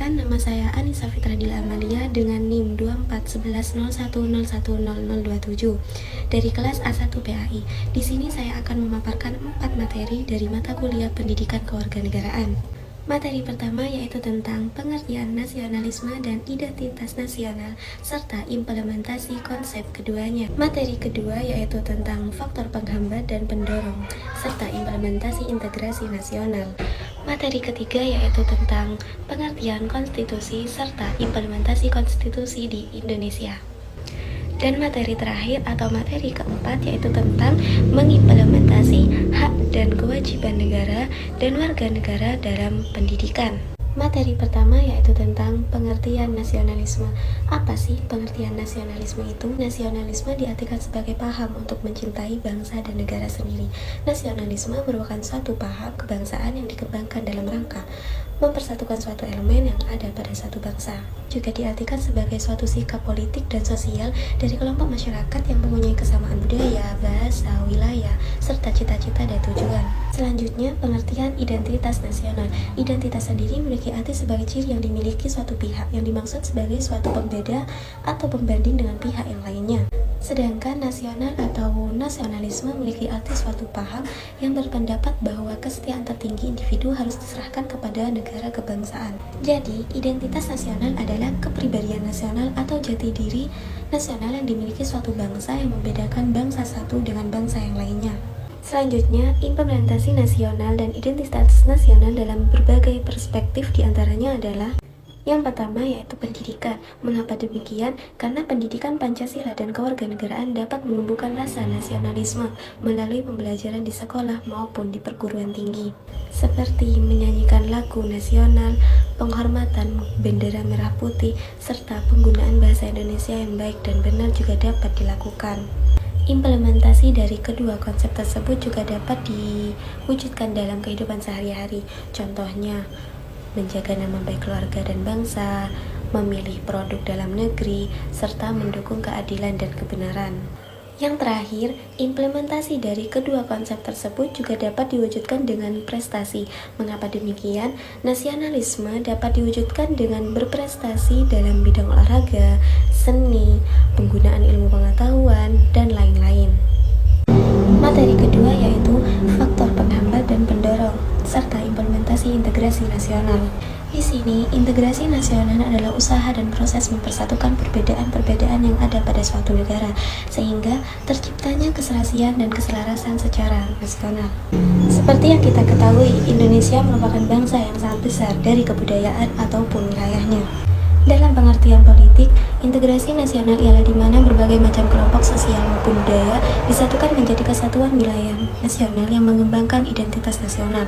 Perkenalkan, nama saya Anissa Fitradila Amalia dengan NIM 241101010027 dari kelas A1 PAI. Di sini saya akan memaparkan 4 materi dari mata kuliah Pendidikan Kewarganegaraan. Materi pertama yaitu tentang pengertian nasionalisme dan identitas nasional serta implementasi konsep keduanya. Materi kedua yaitu tentang faktor penghambat dan pendorong serta implementasi integrasi nasional. Materi ketiga yaitu tentang pengertian konstitusi serta implementasi konstitusi di Indonesia. Dan materi terakhir atau materi keempat yaitu tentang mengimplementasi hak dan kewajiban negara dan warga negara dalam pendidikan. Materi pertama yaitu tentang pengertian nasionalisme. Apa sih pengertian nasionalisme itu? Nasionalisme diartikan sebagai paham untuk mencintai bangsa dan negara sendiri. Nasionalisme merupakan suatu paham kebangsaan yang dikembangkan dalam rangka mempersatukan suatu elemen yang ada pada satu bangsa. Juga diartikan sebagai suatu sikap politik dan sosial dari kelompok masyarakat yang mempunyai kesamaan budaya, bahasa, wilayah, serta cita-cita dan tujuan. Selanjutnya, pengertian identitas nasional. Identitas sendiri memiliki arti sebagai ciri yang dimiliki suatu pihak yang dimaksud sebagai suatu pembeda atau pembanding dengan pihak yang lainnya. Sedangkan nasional atau nasionalisme memiliki arti suatu paham yang berpendapat bahwa kesetiaan tertinggi individu harus diserahkan kepada negara kebangsaan. Jadi, identitas nasional adalah kepribadian nasional atau jati diri nasional yang dimiliki suatu bangsa yang membedakan bangsa satu dengan bangsa yang lainnya. Selanjutnya, implementasi nasional dan identitas nasional dalam berbagai perspektif diantaranya adalah yang pertama yaitu pendidikan. Mengapa demikian? Karena pendidikan Pancasila dan kewarganegaraan dapat menumbuhkan rasa nasionalisme melalui pembelajaran di sekolah maupun di perguruan tinggi. Seperti menyanyikan lagu nasional, penghormatan bendera merah putih, serta penggunaan bahasa Indonesia yang baik dan benar juga dapat dilakukan. Implementasi dari kedua konsep tersebut juga dapat diwujudkan dalam kehidupan sehari-hari. Contohnya, menjaga nama baik keluarga dan bangsa, memilih produk dalam negeri, serta mendukung keadilan dan kebenaran. Yang terakhir, implementasi dari kedua konsep tersebut juga dapat diwujudkan dengan prestasi. Mengapa demikian? Nasionalisme dapat diwujudkan dengan berprestasi dalam bidang olahraga, seni, penggunaan ilmu pengetahuan, dan lain-lain. Materi kedua yaitu faktor penghambat dan pendorong serta implementasi integrasi nasional. Di sini, integrasi nasional adalah usaha dan proses mempersatukan perbedaan-perbedaan yang ada pada suatu negara sehingga terciptanya keserasian dan keselarasan secara nasional. Seperti yang kita ketahui, Indonesia merupakan bangsa yang sangat besar dari kebudayaan ataupun wilayahnya. Dalam pengertian politik, integrasi nasional ialah di mana berbagai macam kelompok sosial maupun budaya disatukan menjadi kesatuan wilayah nasional yang mengembangkan identitas nasional.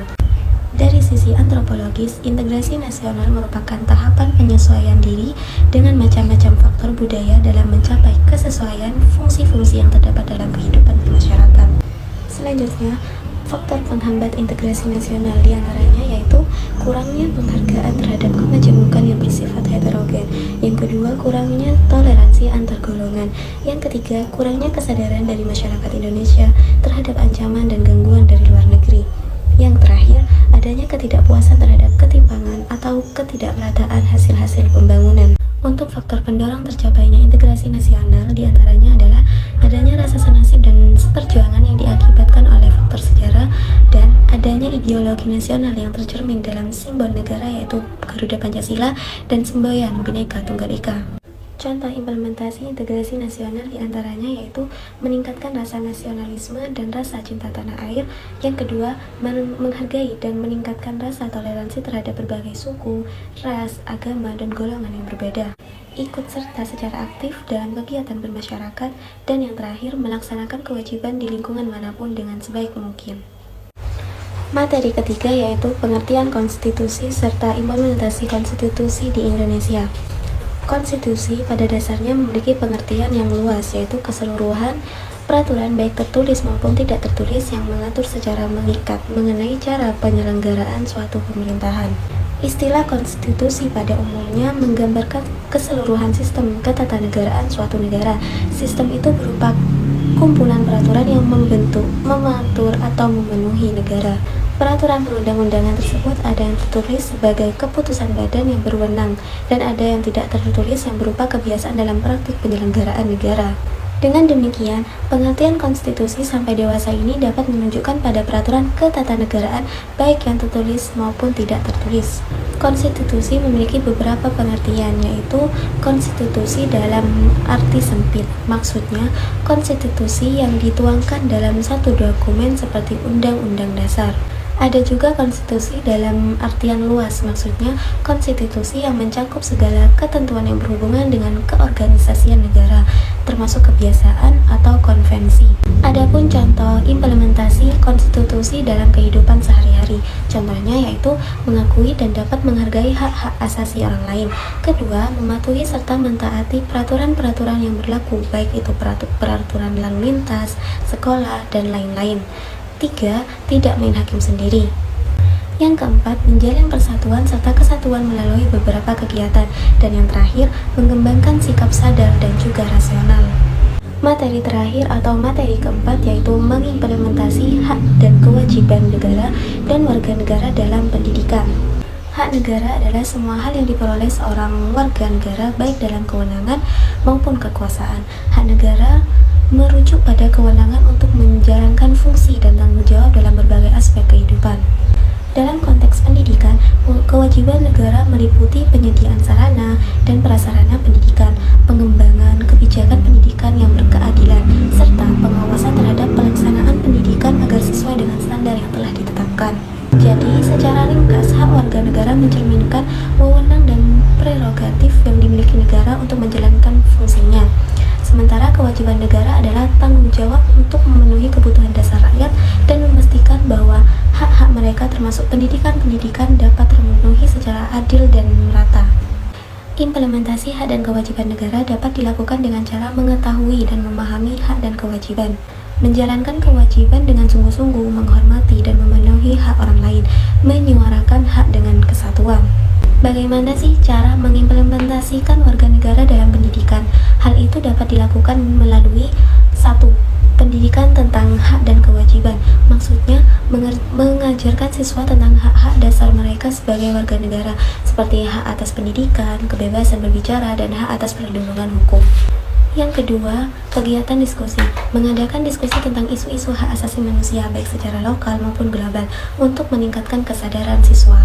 Dari sisi antropologis, integrasi nasional merupakan tahapan penyesuaian diri dengan macam-macam faktor budaya dalam mencapai kesesuaian fungsi-fungsi yang terdapat dalam kehidupan masyarakat. Selanjutnya, faktor penghambat integrasi nasional diantaranya yaitu kurangnya penghargaan terhadap kemajemukan yang bersifat heterogen. Yang kedua, kurangnya toleransi antar golongan. Yang ketiga, kurangnya kesadaran dari masyarakat Indonesia terhadap ancaman dan gangguan dari luar negeri. Yang terakhir, adanya ketidakpuasan terhadap ketimpangan atau ketidakmerataan hasil-hasil pembangunan. Untuk faktor pendorong tercapainya integrasi nasional diantaranya adalah adanya rasa senasib dan perjuangan yang diakibatkan oleh faktor sejarah dan adanya ideologi nasional yang tercermin dalam simbol negara yaitu Garuda Pancasila dan semboyan Bhinneka Tunggal Ika. Contoh implementasi integrasi nasional diantaranya yaitu meningkatkan rasa nasionalisme dan rasa cinta tanah air. Yang kedua, menghargai dan meningkatkan rasa toleransi terhadap berbagai suku, ras, agama, dan golongan yang berbeda. Ikut serta secara aktif dalam kegiatan bermasyarakat. Dan yang terakhir, melaksanakan kewajiban di lingkungan manapun dengan sebaik mungkin. Materi ketiga yaitu pengertian konstitusi serta implementasi konstitusi di Indonesia. Konstitusi pada dasarnya memiliki pengertian yang luas, yaitu keseluruhan peraturan baik tertulis maupun tidak tertulis yang mengatur secara mengikat mengenai cara penyelenggaraan suatu pemerintahan. Istilah konstitusi pada umumnya menggambarkan keseluruhan sistem ketatanegaraan suatu negara. Sistem itu berupa kumpulan peraturan yang membentuk, mengatur, atau memenuhi negara. Peraturan perundang-undangan tersebut ada yang tertulis sebagai keputusan badan yang berwenang dan ada yang tidak tertulis yang berupa kebiasaan dalam praktik penyelenggaraan negara. Dengan demikian, pengertian konstitusi sampai dewasa ini dapat menunjukkan pada peraturan ketatanegaraan baik yang tertulis maupun tidak tertulis. Konstitusi memiliki beberapa pengertian, yaitu konstitusi dalam arti sempit. Maksudnya, konstitusi yang dituangkan dalam satu dokumen seperti Undang-Undang Dasar. Ada juga konstitusi dalam artian luas, maksudnya konstitusi yang mencakup segala ketentuan yang berhubungan dengan keorganisasian negara, termasuk kebiasaan atau konvensi. Adapun contoh implementasi konstitusi dalam kehidupan sehari-hari, contohnya yaitu mengakui dan dapat menghargai hak-hak asasi orang lain. Kedua, mematuhi serta mentaati peraturan-peraturan yang berlaku, baik itu peraturan lalu lintas, sekolah, dan lain-lain. 3. Tidak main hakim sendiri. Yang keempat, menjalin persatuan serta kesatuan melalui beberapa kegiatan. Dan yang terakhir, mengembangkan sikap sadar dan juga rasional. Materi terakhir atau materi keempat yaitu mengimplementasi hak dan kewajiban negara dan warga negara dalam pendidikan. Hak negara adalah semua hal yang diperoleh seorang warga negara baik dalam kewenangan maupun kekuasaan. Hak negara merujuk pada kewenangan untuk menjalankan fungsi dan tanggung jawab dalam berbagai aspek kehidupan. Dalam konteks pendidikan, kewajiban negara meliputi penyediaan sarana dan prasarana pendidikan, pengembangan kebijakan pendidikan yang berkeadilan, serta pengawasan terhadap pelaksanaan pendidikan agar sesuai dengan standar yang telah ditetapkan. Jadi, secara ringkas, hak warga negara mencerminkan wewenang dan prerogatif yang dimiliki negara untuk menjalankan fungsinya. Sementara kewajiban negara adalah tanggung jawab untuk memenuhi kebutuhan dasar rakyat dan memastikan bahwa hak-hak mereka termasuk pendidikan dapat terpenuhi secara adil dan merata. Implementasi hak dan kewajiban negara dapat dilakukan dengan cara mengetahui dan memahami hak dan kewajiban, menjalankan kewajiban dengan sungguh-sungguh, menghormati dan memenuhi hak orang lain, menyuarakan hak dengan kesatuan. Bagaimana sih cara mengimplementasikan warga negara dalam pendidikan? Hal itu dapat dilakukan melalui 1. Pendidikan tentang hak dan kewajiban. Maksudnya, mengajarkan siswa tentang hak-hak dasar mereka sebagai warga negara, seperti hak atas pendidikan, kebebasan berbicara, dan hak atas perlindungan hukum. Yang kedua, kegiatan diskusi. Mengadakan diskusi tentang isu-isu hak asasi manusia baik secara lokal maupun global untuk meningkatkan kesadaran siswa.